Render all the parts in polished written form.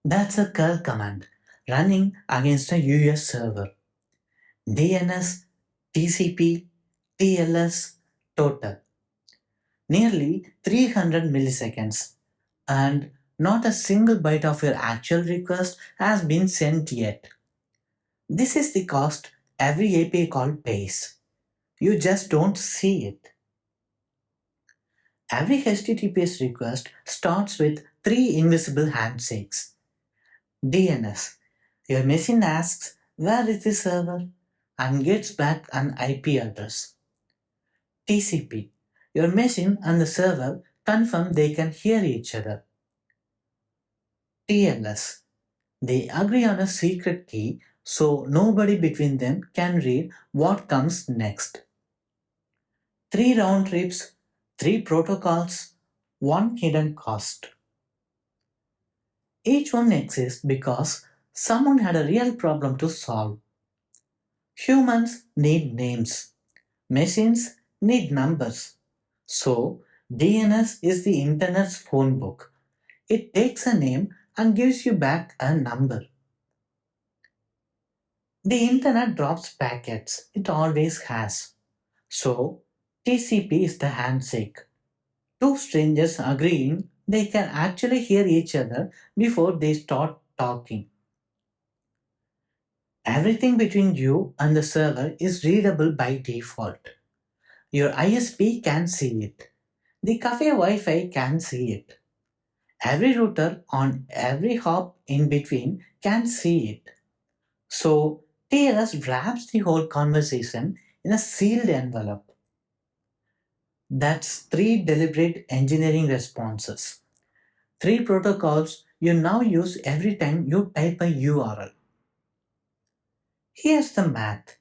That's a curl command running against a US server. DNS, TCP, TLS, total. Nearly 300 milliseconds. And not a single byte of your actual request has been sent yet. This is the cost every API call pays. You just don't see it. Every HTTPS request starts with three invisible handshakes. DNS. Your machine asks, where is the server? And gets back an IP address. TCP. Your machine and the server confirm they can hear each other. TLS. They agree on a secret key so nobody between them can read what comes next. 3 round trips, 3 protocols, 1 hidden cost. Each one exists because someone had a real problem to solve. Humans need names. Machines need numbers. So, DNS is the internet's phone book. It takes a name and gives you back a number. The internet drops packets. It always has. So, TCP is the handshake. Two strangers agreeing they can actually hear each other before they start talking. Everything between you and the server is readable by default. Your ISP can see it. The cafe Wi-Fi can see it. Every router on every hop in between can see it. So TLS wraps the whole conversation in a sealed envelope. That's three deliberate engineering responses. Three protocols you now use every time you type a URL. Here's the math.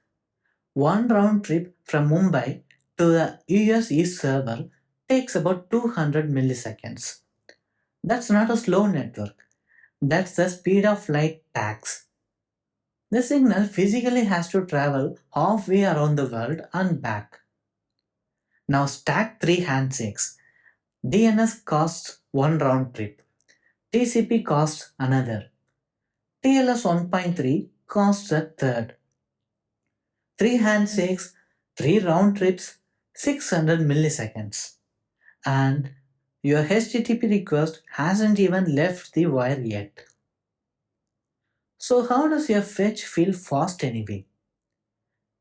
One round trip from Mumbai to the US East server takes about 200 milliseconds. That's not a slow network. That's the speed of light tax. The signal physically has to travel halfway around the world and back. Now stack three handshakes. DNS costs one round trip. TCP costs another. TLS 1.3 costs a third. 3 handshakes, 3 round trips, 600 milliseconds. And your HTTP request hasn't even left the wire yet. So how does your fetch feel fast anyway?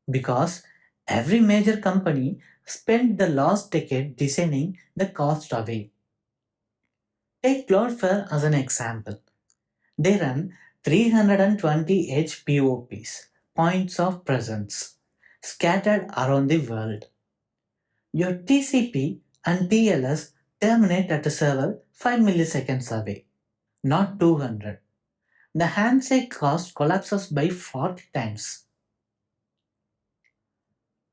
Because every major company spent the last decade designing the cost away. Take Cloudflare as an example. They run 320 HPOPs, points of presence, scattered around the world. Your TCP and TLS terminate at a server 5 milliseconds away, not 200. The handshake cost collapses by 40 times.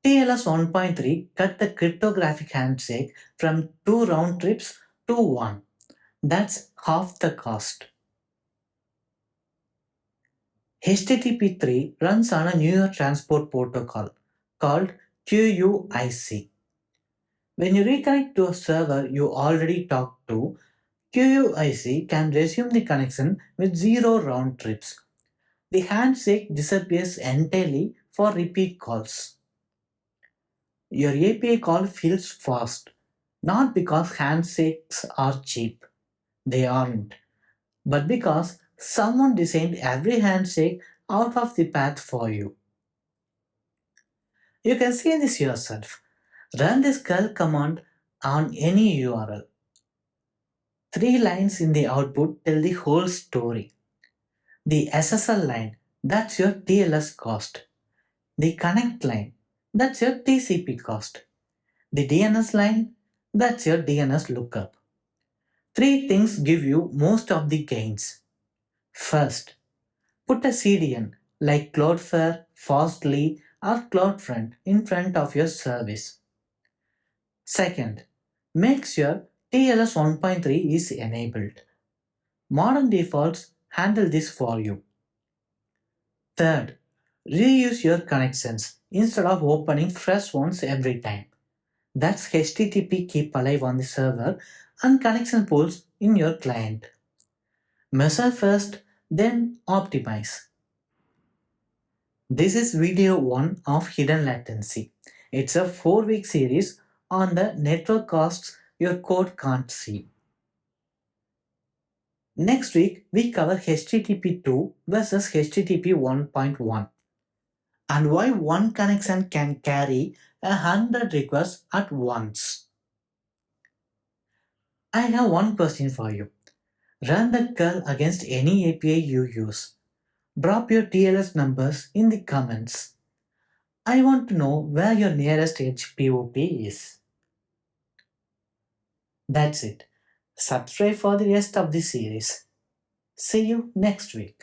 TLS 1.3 cut the cryptographic handshake from 2 round trips to 1. That's half the cost. HTTP 3 runs on a newer transport protocol called QUIC. When you reconnect to a server you already talked to, QUIC can resume the connection with 0 round trips. The handshake disappears entirely for repeat calls. Your API call feels fast, not because handshakes are cheap. They aren't. But because someone designed every handshake out of the path for you. You can see this yourself. Run this curl command on any URL. 3 lines in the output tell the whole story. The SSL line, that's your TLS cost. The connect line, that's your TCP cost. The DNS line, that's your DNS lookup. 3 things give you most of the gains. First, put a CDN like Cloudflare, Fastly, or CloudFront in front of your service. Second, make sure TLS 1.3 is enabled. Modern defaults handle this for you. Third, reuse your connections instead of opening fresh ones every time. That's HTTP keep alive on the server and connection pools in your client. Measure first, then optimize. This is video 1 of Hidden Latency. It's a 4-week series on the network costs your code can't see. Next week, we cover HTTP 2 versus HTTP 1.1 and why one connection can carry 100 requests at once. I have one question for you. Run the curl against any API you use. Drop your TLS numbers in the comments. I want to know where your nearest edge POP is. That's it. Subscribe for the rest of the series. See you next week.